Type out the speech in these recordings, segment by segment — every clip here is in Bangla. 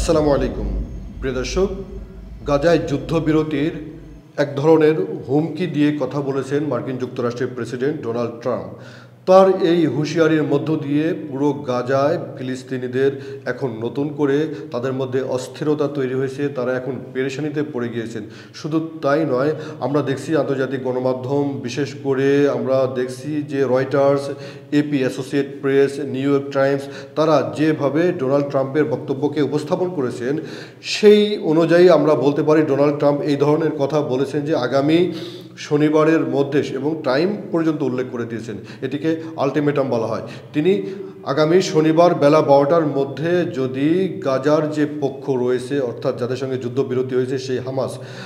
আসসালামু আলাইকুম প্রিয় দর্শক, গাজায় যুদ্ধবিরতির এক ধরনের হুমকি দিয়ে কথা বলেছেন মার্কিন যুক্তরাষ্ট্রের প্রেসিডেন্ট ডোনাল্ড ট্রাম্প। তার এই হুঁশিয়ারির মধ্য দিয়ে পুরো গাজায় ফিলিস্তিনিদের এখন নতুন করে তাদের মধ্যে অস্থিরতা তৈরি হয়েছে, তারা এখন পেরেশানিতে পড়ে গিয়েছেন। শুধু তাই নয়, আমরা দেখছি আন্তর্জাতিক গণমাধ্যম, বিশেষ করে আমরা দেখছি যে Reuters, AP, Associated Press, New York Times, তারা যেভাবে ডোনাল্ড ট্রাম্পের বক্তব্যকে উপস্থাপন করেছেন সেই অনুযায়ী আমরা বলতে পারি ডোনাল্ড ট্রাম্প এই ধরনের কথা বলেছেন যে আগামী শনিবারের মধ্যে, এবং টাইম পর্যন্ত উল্লেখ করে দিয়েছেন, এটিকে আলটিমেটাম বলা হয়। তিনি আগামী শনিবার বেলা 12টার মধ্যে যদি গাজার যে পক্ষ রয়েছে, অর্থাৎ যাদের সঙ্গে যুদ্ধবিরতি হয়েছে সেই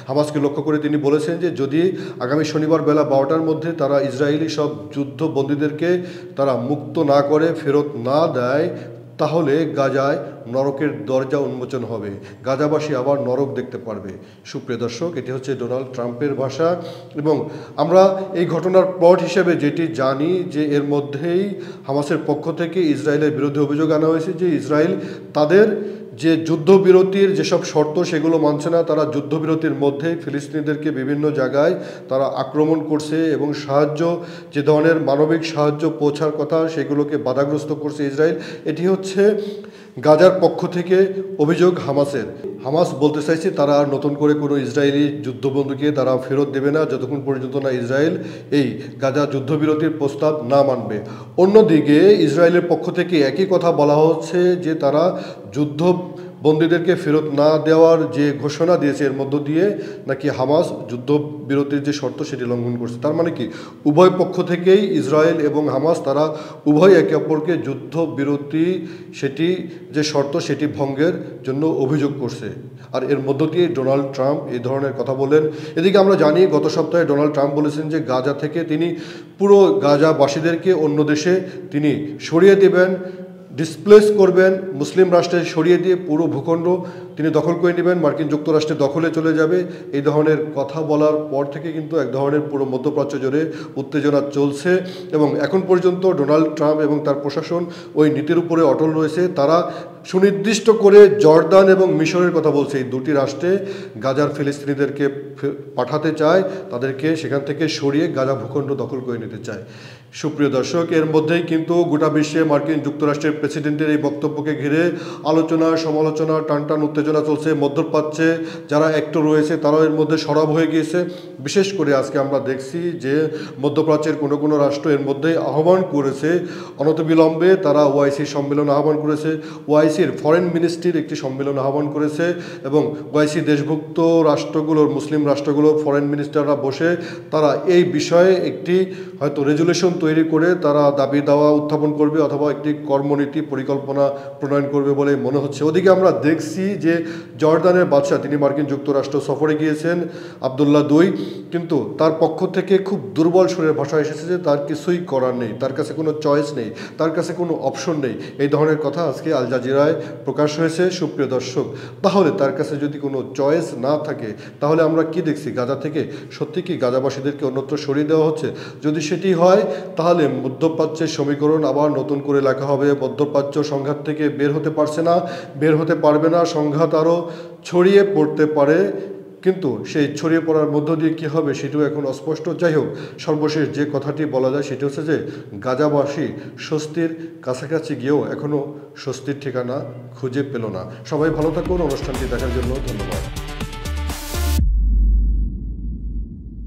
হামাসকে লক্ষ্য করে তিনি বলেছেন যে যদি আগামী শনিবার বেলা 12টার মধ্যে তারা ইসরায়েলি সব যুদ্ধবন্দীদেরকে তারা মুক্ত না করে, ফেরত না দেয়, তাহলে গাজায় নরকের দরজা উন্মোচন হবে, গাজাবাসী আবার নরক দেখতে পারবে। সুপ্রিয় দর্শক, এটি হচ্ছে ডোনাল্ড ট্রাম্পের ভাষা, এবং আমরা এই ঘটনার প্লট হিসেবে যেটি জানি যে এর মধ্যেই হামাসের পক্ষ থেকে ইসরায়েলের বিরুদ্ধে অভিযোগ আনা হয়েছে যে ইসরায়েল তাদের যে যুদ্ধবিরতির যেসব শর্ত সেগুলো মানছে না, তারা যুদ্ধবিরতির মধ্যেই ফিলিস্তিনিদেরকে বিভিন্ন জায়গায় তারা আক্রমণ করছে এবং যে ধরনের মানবিক সাহায্য পৌঁছার কথা সেগুলোকে বাধাগ্রস্ত করছে ইসরায়েল। এটি হচ্ছে গাজার পক্ষ থেকে অভিযোগ হামাসের। হামাস বলতে চাইছে তারা আর নতুন করে কোনো ইসরায়েলি যুদ্ধবন্দীকে তারা ফেরত দেবে না যতক্ষণ পর্যন্ত না ইসরায়েল এই গাজা যুদ্ধবিরতির প্রস্তাব না অন্যদিকে ইসরায়েলের পক্ষ থেকে একই কথা বলা হচ্ছে যে তারা যুদ্ধবন্দীদেরকে ফেরত না দেওয়ার যে ঘোষণা দিয়েছে এর মধ্য দিয়ে নাকি হামাস যুদ্ধবিরতির যে শর্ত সেটি লঙ্ঘন করছে। তার মানে কি উভয় পক্ষ থেকেই ইসরায়েল এবং হামাস তারা উভয় একে অপরকে যুদ্ধবিরতি সেটি যে শর্ত সেটি ভঙ্গের জন্য অভিযোগ করছে। আর এর মধ্য দিয়ে ডোনাল্ড ট্রাম্প এই ধরনের কথা বলেন। এদিকে আমরা জানি গত সপ্তাহে ডোনাল্ড ট্রাম্প বলেছেন যে গাজা থেকে তিনি পুরো গাজাবাসীদেরকে অন্য দেশে তিনি সরিয়ে দেবেন, ডিসপ্লেস করবেন, মুসলিম রাষ্ট্রে সরিয়ে দিয়ে পুরো ভূখণ্ড তিনি দখল করে নেবেন, মার্কিন যুক্তরাষ্ট্রের দখলে চলে যাবে। এই ধরনের কথা বলার পর থেকে কিন্তু এক ধরনের পুরো মধ্যপ্রাচ্য জুড়ে উত্তেজনা চলছে, এবং এখন পর্যন্ত ডোনাল্ড ট্রাম্প এবং তার প্রশাসন ওই নীতির উপরে অটল রয়েছে। তারা সুনির্দিষ্ট করে জর্দান এবং মিশরের কথা বলছে, এই দুটি রাষ্ট্রে গাজার ফিলিস্তিনিদেরকে পাঠাতে চায়, তাদেরকে সেখান থেকে সরিয়ে গাজা ভূখণ্ড দখল করে নিতে চায়। সুপ্রিয় দর্শক, এর মধ্যেই কিন্তু গোটা বিশ্বে মার্কিন যুক্তরাষ্ট্রের প্রেসিডেন্টের এই বক্তব্যকে ঘিরে আলোচনা, সমালোচনা, টানটান উত্তেজনা চলছে। মধ্যপ্রাচ্যে যারা অ্যাক্টর রয়েছে তারাও এর মধ্যে সরব হয়ে গিয়েছে। বিশেষ করে আজকে আমরা দেখছি যে মধ্যপ্রাচ্যের কোনো কোনো রাষ্ট্র এর মধ্যে আহ্বান করেছে অনতিবিলম্বে, তারা ওআইসি সম্মেলন আহ্বান করেছে, ওআইসির ফরেন মিনিস্ট্রির একটি সম্মেলন আহ্বান করেছে, এবং ওআইসি দেশভুক্ত রাষ্ট্রগুলোর, মুসলিম রাষ্ট্রগুলোর ফরেন মিনিস্টাররা বসে তারা এই বিষয়ে একটি হয়তো রেজুলেশন তৈরি করে তারা দাবি দাওয়া উত্থাপন করবে অথবা একটি কর্মনীতি পরিকল্পনা প্রণয়ন করবে বলে মনে হচ্ছে। ওদিকে আমরা দেখছি যে জর্দানের বাদশাহ তিনি মার্কিন যুক্তরাষ্ট্র সফরে গিয়েছেন, আবদুল্লাহ II, কিন্তু তার পক্ষ থেকে খুব দুর্বল সুরের ভাষা এসেছে যে তার কিছুই করার নেই, তার কাছে কোনো চয়েস নেই, তার কাছে কোনো অপশন নেই। এই ধরনের কথা আজকে আল জাজিরায় প্রকাশ হয়েছে। সুপ্রিয় দর্শক, তাহলে তার কাছে যদি কোনো চয়েস না থাকে তাহলে আমরা কি দেখছি? গাজা থেকে সত্যি কি গাজাবাসীদেরকে অন্যত্র সরিয়ে দেওয়া হচ্ছে? যদি সেটি হয় তাহলে মধ্যপ্রাচ্যের সমীকরণ আবার নতুন করে লেখা হবে। মধ্যপ্রাচ্য সংঘাত থেকে বের হতে পারছে না, বের হতে পারবে না, সংঘাত আরও ছড়িয়ে পড়তে পারে, কিন্তু সেই ছড়িয়ে পড়ার মধ্য দিয়ে কী হবে সেটিও এখন অস্পষ্ট। যাই হোক, সর্বশেষ যে কথাটি বলা যায় সেটি হচ্ছে যে গাজাবাসী স্বস্তির কাছাকাছি গিয়েও এখনও স্বস্তির ঠিকানা খুঁজে পেল না। সবাই ভালো থাকুন। অনুষ্ঠানটি দেখার জন্য ধন্যবাদ।